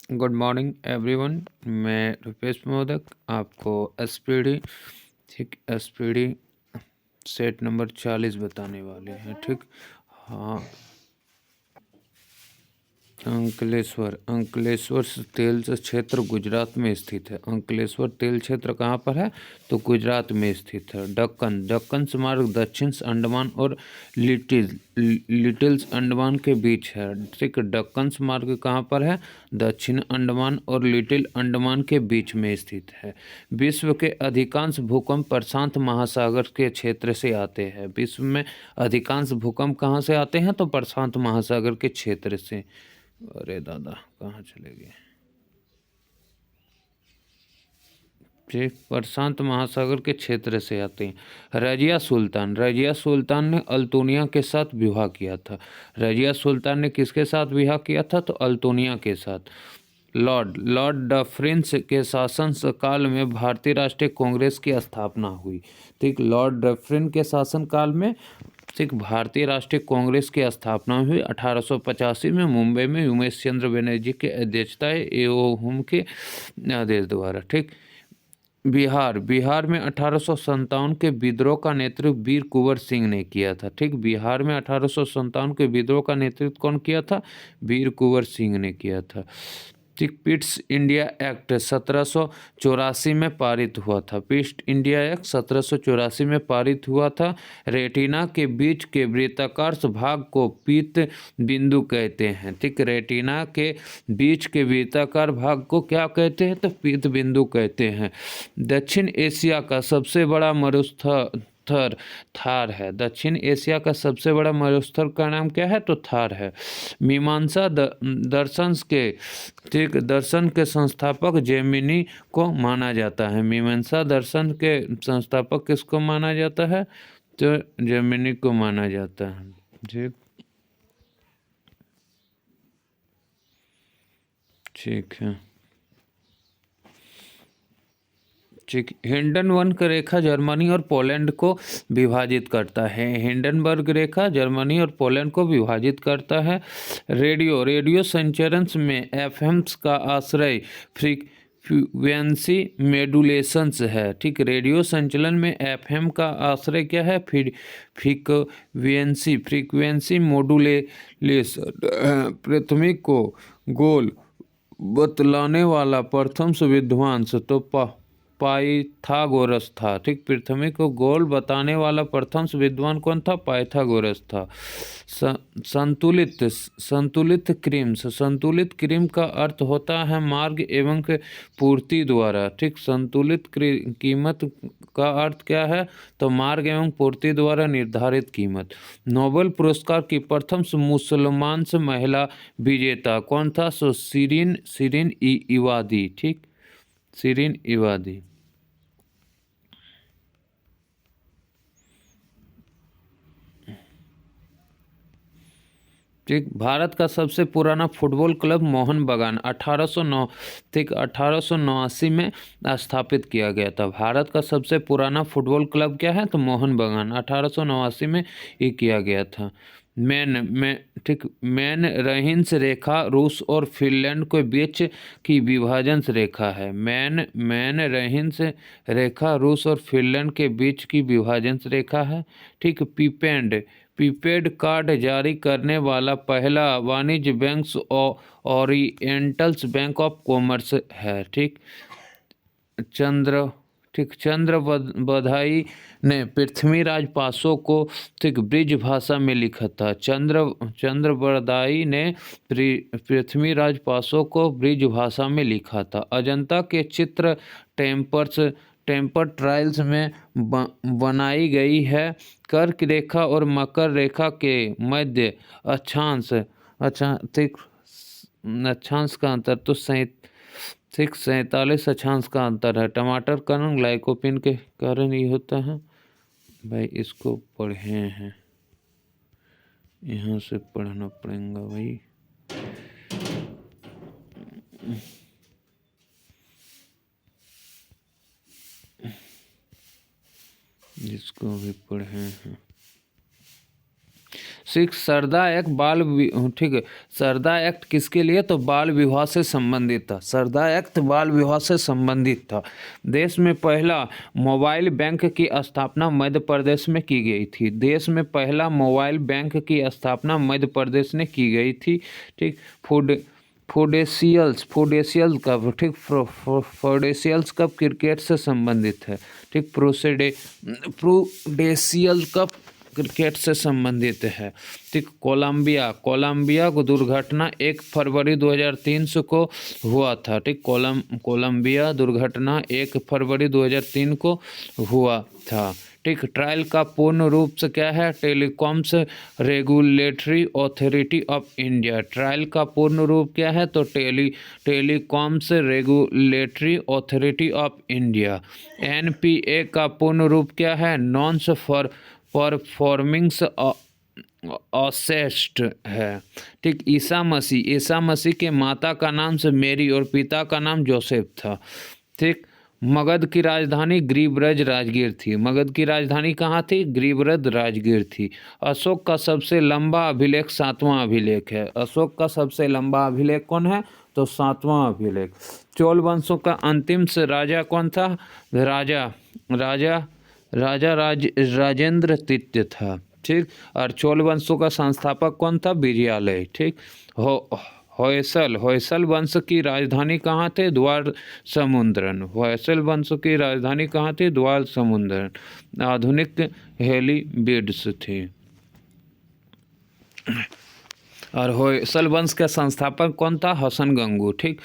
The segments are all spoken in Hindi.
Good morning everyone. मैं रुपेश मोदक आपको एसपीडी एसपीडी सेट नंबर 40 बताने वाले हैं। ठीक, हाँ। अंकलेश्वर तेल क्षेत्र गुजरात में स्थित है। अंकलेश्वर तेल क्षेत्र कहाँ पर है? तो गुजरात में स्थित है। दक्कन मार्ग दक्षिण अंडमान और लिटिल्स अंडमान के बीच है। ठीक, दक्कन मार्ग कहाँ पर है? दक्षिण अंडमान और लिटिल अंडमान के बीच में स्थित है। विश्व के अधिकांश भूकंप प्रशांत महासागर के क्षेत्र से आते हैं। विश्व में अधिकांश भूकंप कहाँ से आते हैं? तो प्रशांत महासागर के क्षेत्र से। अरे दादा, कहाँ चले गए? ठीक, प्रशांत महासागर के क्षेत्र से आते हैं। रजिया सुल्तान ने अल्तुनिया के साथ विवाह किया था। रजिया सुल्तान ने किसके साथ विवाह किया था? तो अल्तुनिया के साथ। लॉर्ड डफरिन के शासन काल में भारतीय राष्ट्रीय कांग्रेस की स्थापना हुई। ठीक, लॉर्ड डफरिन के शासन काल में ठीक भारतीय राष्ट्रीय कांग्रेस की स्थापना हुई 1885 में मुंबई में उमेश चंद्र बनर्जी की अध्यक्षता एवं के आदेश द्वारा। ठीक, बिहार में 1857 के विद्रोह का नेतृत्व वीर कुंवर सिंह ने किया था। ठीक, बिहार में 1857 के विद्रोह का नेतृत्व कौन किया था? वीर कुंवर सिंह ने किया था। ठीक, पिट्स इंडिया एक्ट 1784 में पारित हुआ था। पिट्स इंडिया एक्ट 1784 में पारित हुआ था। रेटिना के बीच के वृत्ताकार भाग को पीत बिंदु कहते हैं। ठीक, रेटिना के बीच के वृत्ताकार भाग को क्या कहते हैं? तो पीत बिंदु कहते हैं। दक्षिण एशिया का सबसे बड़ा मरुस्थल थार है। दक्षिण एशिया का सबसे बड़ा मरुस्थल का नाम क्या है? तो थार है। मीमांसा दर्शन के संस्थापक जेमिनी को माना जाता है। मीमांसा दर्शन के संस्थापक किसको माना जाता है? तो जेमिनी को माना जाता है। ठीक है। ठीक, हिंडनबर्ग रेखा जर्मनी और पोलैंड को विभाजित करता है। हिंडनबर्ग रेखा जर्मनी और पोलैंड को विभाजित करता है। रेडियो संचरण में एफएम्स का आश्रय फ्रीक्वेंसी मॉड्यूलेशंस है। ठीक, रेडियो संचलन में एफएम का आश्रय क्या है? Frequency modulation. पृथ्वी को गोल बतलाने वाला प्रथम विद्वान तो पाइथागोरस था। ठीक, पृथ्वी को गोल बताने वाला प्रथम विद्वान कौन था? पाइथागोरस था। संतुलित क्रीम का अर्थ होता है मार्ग एवं पूर्ति द्वारा। ठीक, संतुलित कीमत का अर्थ क्या है? तो मार्ग एवं पूर्ति द्वारा निर्धारित कीमत। नोबेल पुरस्कार की प्रथम मुसलमान महिला विजेता कौन था? सो शिरीन इवादी। ठीक, शिरीन इवादी। ठीक, भारत का सबसे पुराना फुटबॉल क्लब मोहन बगान 1809 ठीक 1889 में स्थापित किया गया था। भारत का सबसे पुराना फुटबॉल क्लब क्या है? तो मोहन बगान 1889 में ये किया गया था। मैन रहींस रेखा रूस और फिनलैंड के बीच की विभाजन रेखा है। मैन रहींस रेखा रूस और फिनलैंड के बीच की विभाजन रेखा है। ठीक, प्रीपेड कार्ड जारी करने वाला पहला वाणिज्य bank oriental bank of commerce है। ठीक, चंद्र बधाई ने पृथ्वीराज पासो को ठीक ब्रिज भाषा में लिखा था। चंद्र बधाई ने पृथ्वीराज पासो को ब्रिज भाषा में लिखा था। अजंता के चित्र टेम्पर ट्रायल्स में बनाई गई है। कर्क रेखा और मकर रेखा के मध्य अक्षांश का अंतर तो 47 अक्षांश का अंतर है। टमाटर का रंग लाइकोपिन के कारण ही होता है। भाई इसको पढ़े हैं, यहाँ से पढ़ना पड़ेगा भाई। इसको भी पढ़े हैं। सरदा एक्ट ठीक है। सरदा एक्ट किसके लिए? तो बाल विवाह से संबंधित था। सरदा एक्ट बाल विवाह से संबंधित था। देश में पहला मोबाइल बैंक की स्थापना मध्य प्रदेश में की गई थी। देश में पहला मोबाइल बैंक की स्थापना मध्य प्रदेश ने की गई थी। ठीक। फुडेशियल्स कब? ठीक। फुडेशियल्स कब क्रिकेट से संबंधित है? ठीक। प्रूडेशियल कब क्रिकेट से संबंधित है? ठीक। कोलंबिया को दुर्घटना 1 फरवरी 2003 को हुआ था। ठीक। कोलंबिया दुर्घटना 1 फरवरी 2003 को हुआ था। ठीक। ट्रायल का पूर्ण रूप से क्या है? Telecoms regulatory authority of India. Trial का पूर्ण रूप क्या है? तो telecoms regulatory authority of India. NPA का पूर्ण रूप क्या है? नॉन्स फॉर परफॉर्मिंग्स असेस्ट है। ठीक। ईसा मसीह के माता का नाम से मेरी और पिता का नाम जोसेफ था। ठीक। मगध की राजधानी गिरिब्रज राजगीर थी। मगध की राजधानी कहाँ थी? गिरिब्रज राजगीर थी। अशोक का सबसे लंबा अभिलेख 7वां अभिलेख है। अशोक का सबसे लंबा अभिलेख कौन है? तो 7वां अभिलेख। चोल वंशों का अंतिम से राजा कौन था? राजेंद्र तृतीय था। ठीक। और चोल वंशों का संस्थापक कौन था? विजयालय। ठीक। होयसल वंश की राजधानी कहाँ थे? द्वार समुद्रन। होयसल वंश की राजधानी कहाँ थी? द्वार समुद्रन। आधुनिक हेलीबीड्स थी। और होयसल वंश का संस्थापक कौन था? हसन गंगू। ठीक।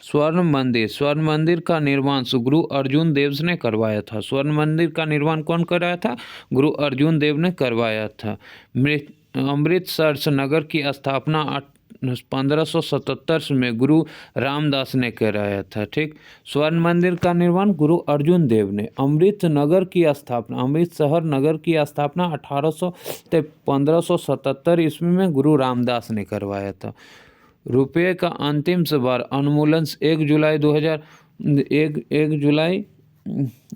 स्वर्ण मंदिर का निर्माण गुरु अर्जुन देव ने करवाया था। स्वर्ण मंदिर का निर्माण कौन कराया था? गुरु अर्जुन देव ने करवाया था। अमृतसर नगर की स्थापना 1577 में गुरु रामदास ने कराया था। ठीक। स्वर्ण मंदिर का निर्माण गुरु अर्जुन देव ने। अमृतसर नगर की स्थापना 1577 ईस्वी में गुरु रामदास ने करवाया था। रुपये का अंतिम बार उन्मूलन 1 जुलाई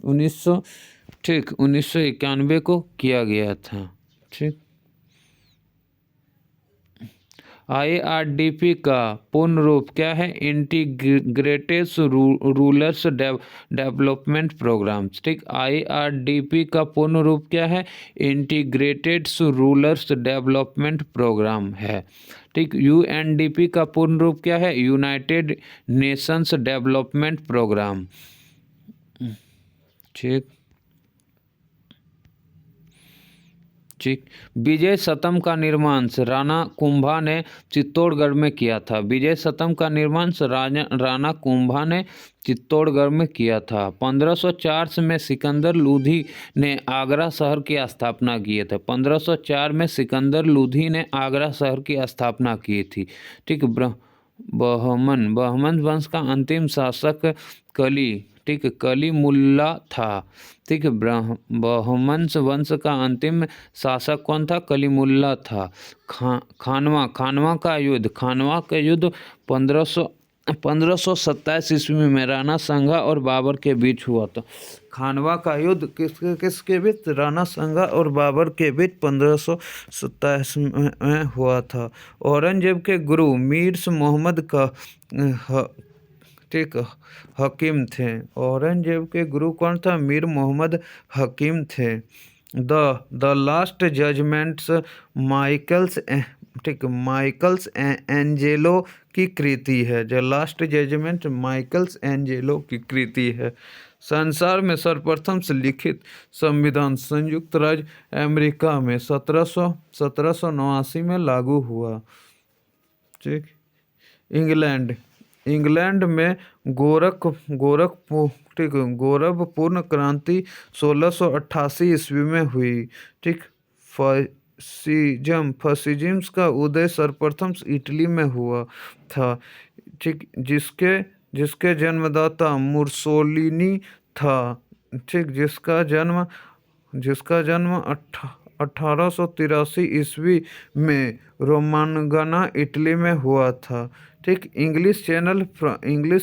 1991 को किया गया था। ठीक। IRDP का पूर्ण रूप क्या है? Integrated rural development programme. ठीक। IRDP का पूर्ण रूप क्या है? इंटीग्रेटेड रूरल डेवलपमेंट प्रोग्राम है। ठीक। UNDP का पूर्ण रूप क्या है? United nations development programme. ठीक। ठीक। विजय स्तंभ का निर्माण राणा कुंभा ने चित्तौड़गढ़ में किया था। विजय स्तंभ का निर्माण राणा कुंभा ने चित्तौड़गढ़ में किया था। 1504 में सिकंदर लोधी ने आगरा शहर की स्थापना किए थे। 1504 में सिकंदर लोधी ने आगरा शहर की स्थापना की थी। ठीक। बहमन वंश का अंतिम शासक कलीमुल्ला था। ठीक। बहमन वंश का अंतिम शासक कौन था? कलीमुल्ला था। खानवा का युद्ध 1527 ईस्वी में राणा संगा और बाबर के बीच हुआ था। खानवा का युद्ध किसके बीच? राणा संगा और बाबर के बीच 1527 में हुआ था। औरंगजेब के गुरु मीर मोहम्मद का ठीक हकीम थे। औरंगजेब के गुरु कौन था? मीर मोहम्मद हकीम थे। The last judgements Michelangelo की कृति है। The last judgement Michelangelo की कृति है। संसार में सर्वप्रथम से लिखित संविधान संयुक्त राज्य अमेरिका में 1789 में लागू हुआ। ठीक। इंग्लैंड में गोरखपूर्ण क्रांति 1688 ईस्वी में हुई। ठीक। फैसिज्म का उदय सर्वप्रथम इटली में हुआ था। ठीक। जिसके जन्मदाता मुसोलिनी था। ठीक। जिसका जन्म 1883 ईस्वी में रोमानगाना इटली में हुआ था। ठीक, इंग्लिश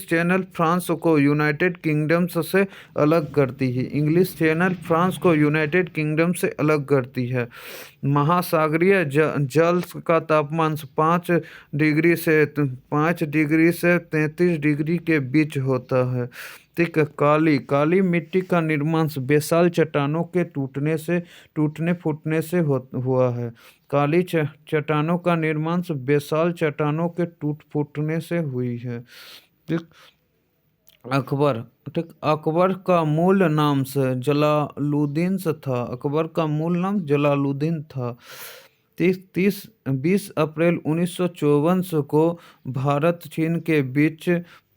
चैनल फ्रांस को यूनाइटेड किंगडम से अलग करती है। इंग्लिश चैनल फ्रांस को यूनाइटेड किंगडम से अलग करती है। महासागरीय जल का तापमान 5 डिग्री से 33 डिग्री के बीच होता है। ठीक है, काली काली मिट्टी का निर्माण बेसाल चट्टानों के टूटने फूटने से हुआ है। काली चट्टानों का निर्माण बेसाल चट्टानों के टूट फूटने से हुई है। ठीक, अकबर। ठीक, अकबर का मूल नाम से जलालुद्दीन से था। अकबर का मूल नाम जलालुद्दीन था। 20 अप्रैल 1954 को भारत चीन के बीच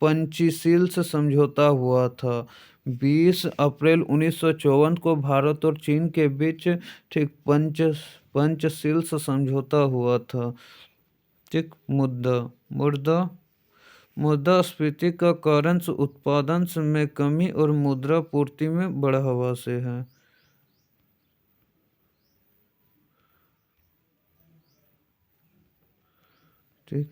पंचशील से समझौता हुआ था। 20 अप्रैल 1954 को भारत और चीन के बीच ठीक पंचशील से समझौता हुआ था। ठीक, मुद्दा मुद्दा मुद्रास्फीति का कारण उत्पादन में कमी और मुद्रा पूर्ति में बढ़ावा से है। ठीक,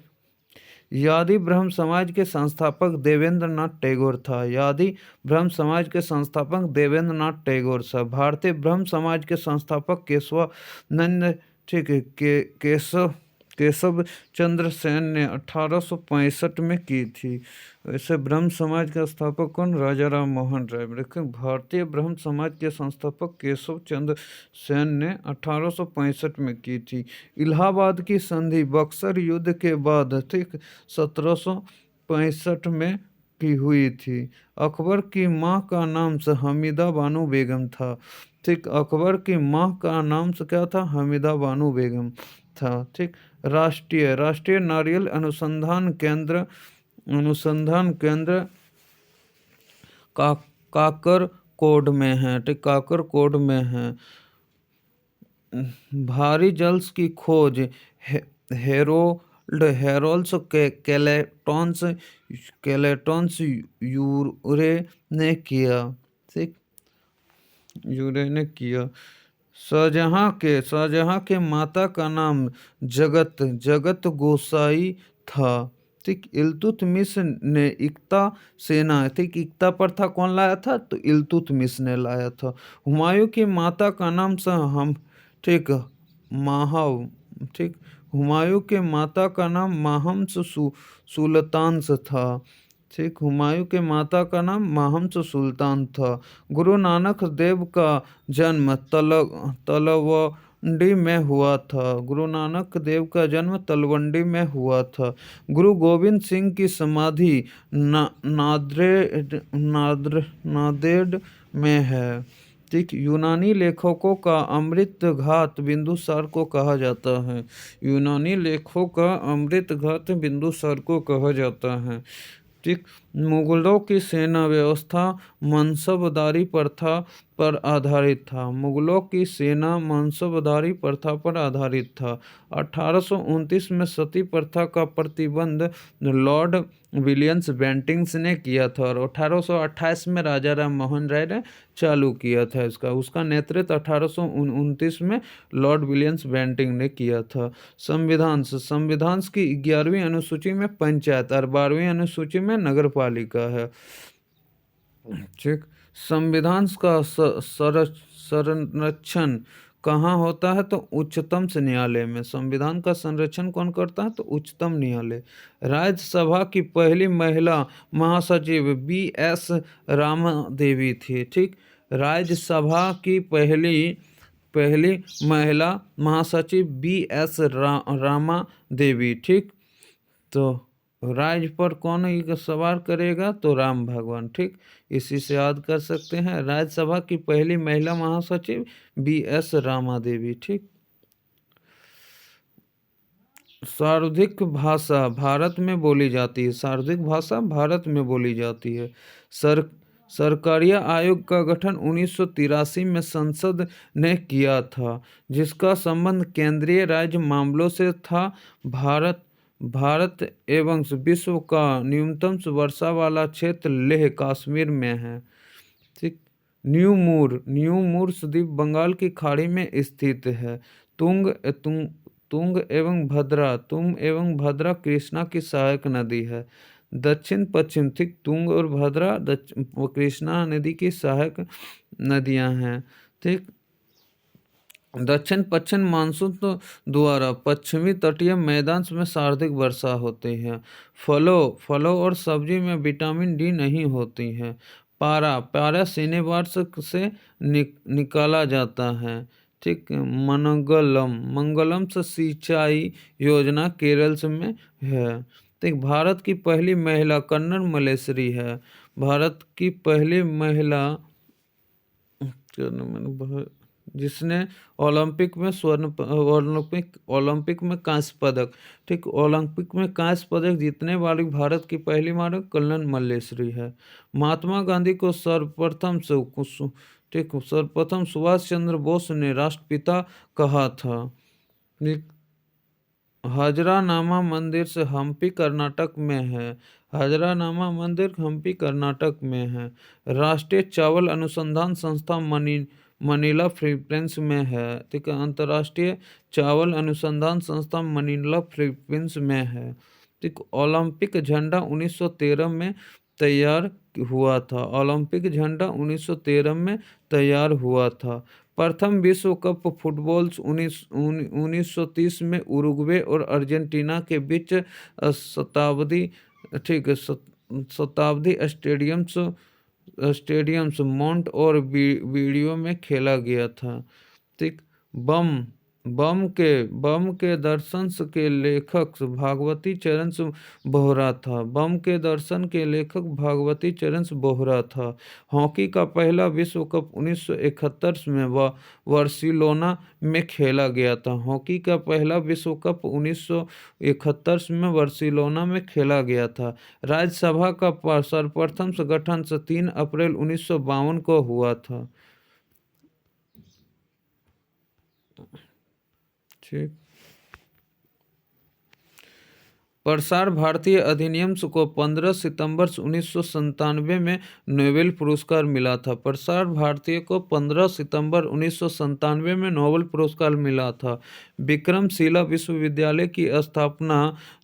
यादी ब्रह्म समाज के संस्थापक देवेंद्र नाथ टैगोर था। यादी ब्रह्म समाज के संस्थापक देवेंद्र नाथ टैगोर था। भारतीय ब्रह्म समाज के संस्थापक केशवानंद, ठीक है, केशव चंद्र सेन ने 1865 में की थी। वैसे ब्रह्म समाज का स्थापक कौन? राजा राम मोहन राय। देखिए, भारतीय ब्रह्म समाज के संस्थापक केशव चंद्र सेन ने 1865 में की थी। इलाहाबाद की संधि बक्सर युद्ध के बाद ठीक 1765 में की हुई थी। अकबर की माँ का नाम से हमीदा बानो बेगम था। ठीक, अकबर की माँ का नाम से क्या था? हमीदा बानो बेगम था। ठीक, राष्ट्रीय नारियल अनुसंधान केंद्र का काकरकोट में है। ठीक, काकरकोट में है। भारी जल की खोज हेरोल्ड्स केलेटॉन्स यूरे ने किया। ठीक, यूरे ने किया। शाहजहां के माता का नाम जगत गोसाई था। ठीक, इल्तुतमिश ने इक्ता सेना, ठीक, इक्ता पर था, कौन लाया था? तो इल्तुतमिश ने लाया था। हुमायूं की माता का नाम हम, ठीक, माहव। ठीक, हुमायूं के माता का नाम माहम्स सुल्तान से था। ठीक, हुमायूं के माता का नाम माहम्स सुल्तान था। गुरु नानक देव का जन्म तलवंडी में हुआ था। गुरु नानक देव का जन्म तलवंडी में हुआ था। गुरु गोविंद सिंह की समाधि नांदेड़ में है। ठीक, यूनानी लेखकों का अमृत घात बिंदुसार को कहा जाता है। यूनानी लेखकों का अमृत घात बिंदुसार को कहा जाता है। ठीक, मुगलों की सेना व्यवस्था मनसबदारी प्रथा पर आधारित था। मुगलों की सेना मनसबदारी प्रथा पर आधारित था। 1829 में सती प्रथा का प्रतिबंध लॉर्ड विलियम्स बेंटिंग्स ने किया था और 1828 में राजा राम मोहन राय ने चालू किया था इसका। उसका नेतृत्व 1829 में लॉर्ड विलियम्स बेंटिंग ने किया था। संविधान की 11वीं अनुसूची में पंचायत और 12वीं अनुसूची में नगर पालिका है। ठीक, संविधान का संरक्षण कहाँ होता है? तो उच्चतम न्यायालय में। संविधान का संरक्षण कौन करता है? तो उच्चतम न्यायालय। राज्यसभा की पहली महिला महासचिव BS रामा देवी थी। ठीक, राज्यसभा की पहली महिला महासचिव BS रामा देवी। ठीक, तो राज पर कौन सवार करेगा? तो राम भगवान। ठीक, इसी से याद कर सकते हैं। राज्यसभा की पहली महिला महासचिव BS रामा देवी। ठीक, सर्वाधिक भाषा भारत में बोली जाती है। सर्वाधिक भाषा भारत में बोली जाती है। सरकारीय आयोग का गठन 1983 में संसद ने किया था, जिसका संबंध केंद्रीय राज्य मामलों से था। भारत एवं विश्व का न्यूनतम वर्षा वाला क्षेत्र लेह कश्मीर में है। ठीक, न्यू मूर द्वीप बंगाल की खाड़ी में स्थित है। तुंग एवं भद्रा कृष्णा की सहायक नदी है। दक्षिण पश्चिम, ठीक, तुंग और भद्रा कृष्णा नदी की सहायक नदियां हैं, ठीक। दक्षिण पश्चिम मानसून द्वारा पश्चिमी तटीय मैदान में सर्वाधिक वर्षा होती है। फलों और सब्जी में विटामिन डी नहीं होती है। पारा शनिवार से निकाला जाता है, ठीक। मंगलम से सिंचाई योजना केरल से में है, ठीक। भारत की पहली महिला कर्नल मल्लेश्वरी है। भारत की पहली महिला जिसने ओलंपिक में कांस्य पदक, ठीक, ओलंपिक में कांस्य पदक जीतने वाली भारत की पहली महिला कर्नल मल्लेश्वरी है। महात्मा गांधी को सर्वप्रथम सुभाष चंद्र बोस ने राष्ट्रपिता कहा था। हजरानामा मंदिर से हम्पी कर्नाटक में है। हजरानामा मंदिर हम्पी कर्नाटक में है। राष्ट्रीय चावल अनुसंधान संस्था मनीला फिलीपींस में है, ठीक है। अंतर्राष्ट्रीय चावल अनुसंधान संस्था मनीला फिलीपींस में है, ठीक। ओलंपिक झंडा 1913 में तैयार हुआ था। ओलंपिक झंडा 1913 में तैयार हुआ था। प्रथम विश्व कप फुटबॉल 1930 में उरुग्वे और अर्जेंटीना के बीच शताब्दी स्टेडियम्स माउंट और वीडियो में खेला गया था, ठीक। बम के दर्शन के लेखक भागवती चरण बोहरा था। बम के दर्शन के लेखक भागवती चरण बोहरा था। हॉकी का पहला विश्व कप 1971 में बार्सिलोना में खेला गया था। हॉकी का पहला विश्व कप 1971 में बार्सिलोना में खेला गया था। राज्यसभा का सर्वप्रथम गठन 3 अप्रैल 1952 को हुआ था, ठीक। प्रसार भारती अधिनियम को 15 सितंबर 1997 में नोबेल पुरस्कार मिला था। प्रसार भारती को 15 सितंबर 1997 में नोबेल पुरस्कार मिला था। विक्रमशिला विश्वविद्यालय की स्थापना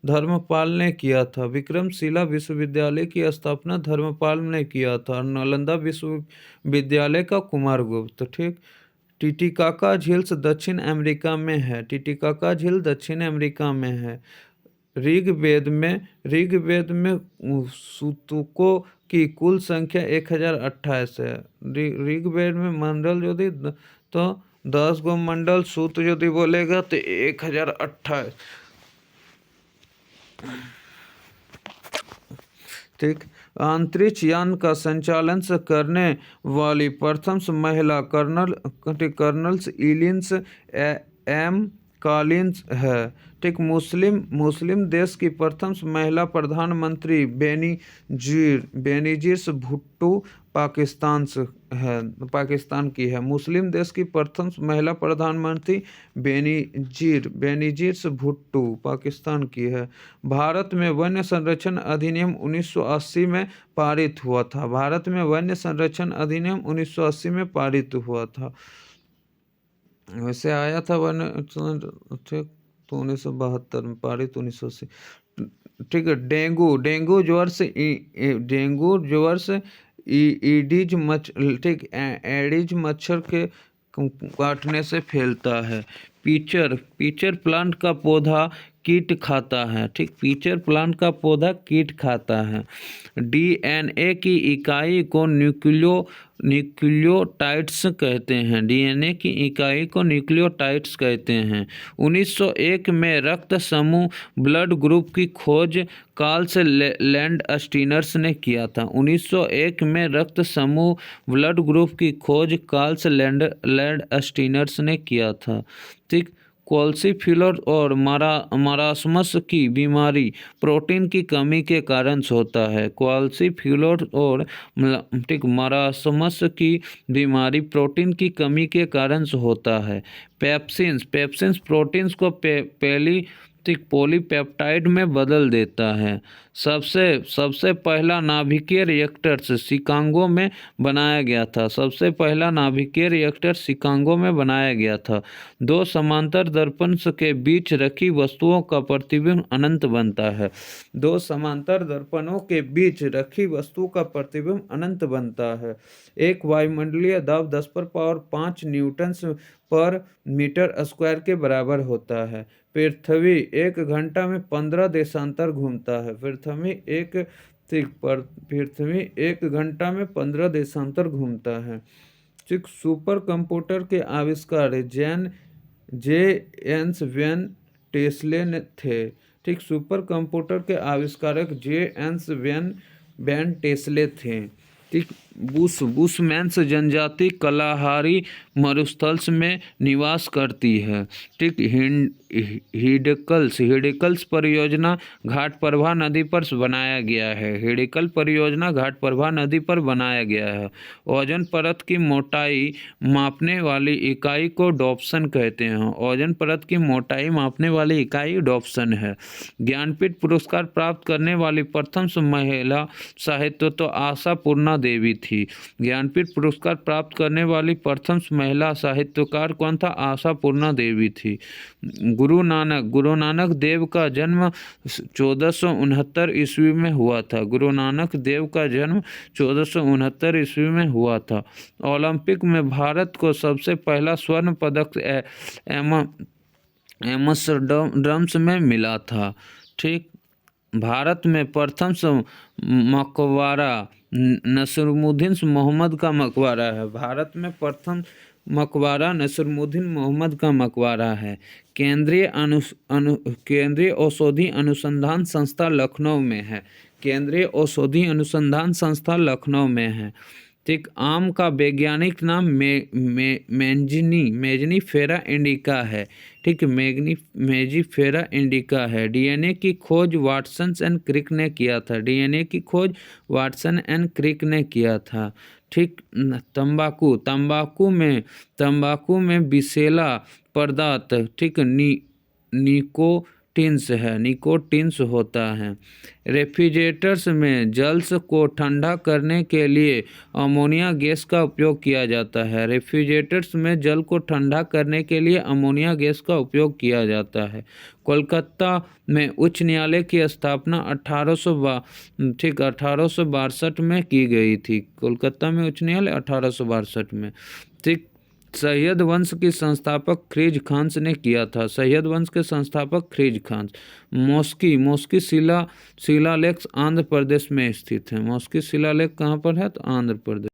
धर्मपाल ने किया था। विक्रमशिला विश्वविद्यालय की स्थापना धर्मपाल ने किया था। नालंदा विश्वविद्यालय का कुमारगुप्त, ठीक। टिटिकाका झील दक्षिण अमेरिका में है। टिटिकाका झील दक्षिण अमेरिका में है। ऋग्वेद में सूतकों की कुल संख्या 1028 है। ऋग्वेद में मंडल यदि तो 10 गो मंडल, सूत यदि बोलेगा तो 1028, ठीक। अंतरिक्ष यान का संचालन करने वाली प्रथम महिला कर्नल इलिन्स एम कॉलिन्स है, ठीक। मुस्लिम देश की प्रथम महिला प्रधानमंत्री बेनजीर भुट्टो पाकिस्तान की है। मुस्लिम देश की प्रथम महिला प्रधानमंत्री बेनजीर भुट्टो पाकिस्तान की है। भारत में वन्य संरक्षण अधिनियम 1980 में पारित हुआ था। भारत में वन्य संरक्षण अधिनियम 1980 में पारित हुआ था। वैसे आया था वन्य, ठीक, तो 1972 में पारित 1980, ठीक है। डेंगू ज्वर से एडिज मच्छर के काटने से फैलता है। पीचर प्लांट का पौधा कीट खाता है, ठीक। पीचर प्लांट का पौधा कीट खाता है। डीएनए की इकाई को न्यूक्लियोटाइड्स कहते हैं। डीएनए की इकाई को न्यूक्लियोटाइड्स कहते हैं। 1901 में रक्त समूह ब्लड ग्रुप की खोज कार्ल्स लैंडस्टीनर्स ने किया था। 1901 में रक्त समूह ब्लड ग्रुप की खोज कार्ल्स लैंडस्टीनर्स ने किया था, ठीक। क्वाल्सीफिलर और मारास्मस की बीमारी प्रोटीन की कमी के कारण होता है। क्वाल्सीफिलर और, ठीक, मारास्मस की बीमारी प्रोटीन की कमी के कारण होता है। पेप्सिन्स प्रोटीन्स को ठीक, पॉलीपेप्टाइड में बदल देता है। सबसे पहला नाभिकीय रिएक्टर शिकागो में बनाया गया था। सबसे पहला नाभिकीय रिएक्टर शिकागो में बनाया गया था। दो समांतर दर्पण के बीच रखी वस्तुओं का प्रतिबिंब अनंत बनता है। दो समांतर दर्पणों के बीच रखी वस्तु का प्रतिबिंब अनंत बनता है। एक वायुमंडलीय दाब 10⁵ न्यूटन पर मीटर स्क्वायर के बराबर होता है। पृथ्वी 1 घंटा में 15 देशांतर घूमता है। पृथ्वी एक घंटा में 15 देशांतर घूमता है। ठीक, सुपर कंप्यूटर के आविष्कार जेम्स वेन टेस्ले ने थे। ठीक, सुपर कंप्यूटर के आविष्कारक जेम्स वेन टेस्ले थे। ठीक, बुशमैन्स जनजाति कलाहारी मरुस्थल में निवास करती है। ठीक, हिडिकल्स परियोजना घाटप्रभा नदी पर बनाया गया है। हिडिकल परियोजना घाटप्रभा नदी पर बनाया गया है। ओजोन परत की मोटाई मापने वाली इकाई को डॉप्सन कहते हैं। ओजोन परत की मोटाई मापने वाली इकाई डॉप्सन है। ज्ञानपीठ पुरस्कार प्राप्त करने वाली प्रथम महिला साहित्य तो आशापूर्णा देवी थी। ज्ञानपीठ पुरस्कार प्राप्त करने वाली प्रथम महिला साहित्यकार कौन था? आशापूर्णा देवी थी। गुरु नानक देव का जन्म 1469 ईस्वी में हुआ था। गुरु नानक देव का जन्म 1469 ईस्वी में हुआ था। ओलंपिक में भारत को सबसे पहला स्वर्ण पदक एम्स्टर्डम में मिला था। ठीक, भारत में प्रथम मकबरा नसीरुद्दीन मोहम्मद का मकबरा है। भारत में प्रथम मकबरा नसीरुद्दीन मोहम्मद का मकबरा है। केंद्रीय औषधि अनुसंधान संस्था लखनऊ में है। केंद्रीय औषधि अनुसंधान संस्था लखनऊ में है। ठीक, आम का वैज्ञानिक नाम मेंजिफेरा इंडिका है। ठीक, मेंजिफेरा इंडिका है। डीएनए की खोज वाटसन एंड क्रिक ने किया था। डीएनए की खोज वाटसन एंड क्रिक ने किया था। ठीक, तंबाकू में विषैला पदार्थ, ठीक, निकोटिन्स होता है। रेफ्रिजरेटर्स में जल को ठंडा करने के लिए अमोनिया गैस का उपयोग किया जाता है। रेफ्रिजरेटर्स में जल को ठंडा करने के लिए अमोनिया गैस का उपयोग किया जाता है। कोलकाता में उच्च न्यायालय की स्थापना 1862 में की गई थी। कोलकाता में उच्च न्यायालय 1862 में। ठीक, सैयद वंश की संस्थापक ख्रीज खान ने किया था। सैयद वंश के संस्थापक ख्रीज खान। मॉस्की शिलालेख आंध्र प्रदेश में स्थित है। मॉस्की शिलालेख कहाँ पर है? तो आंध्र प्रदेश।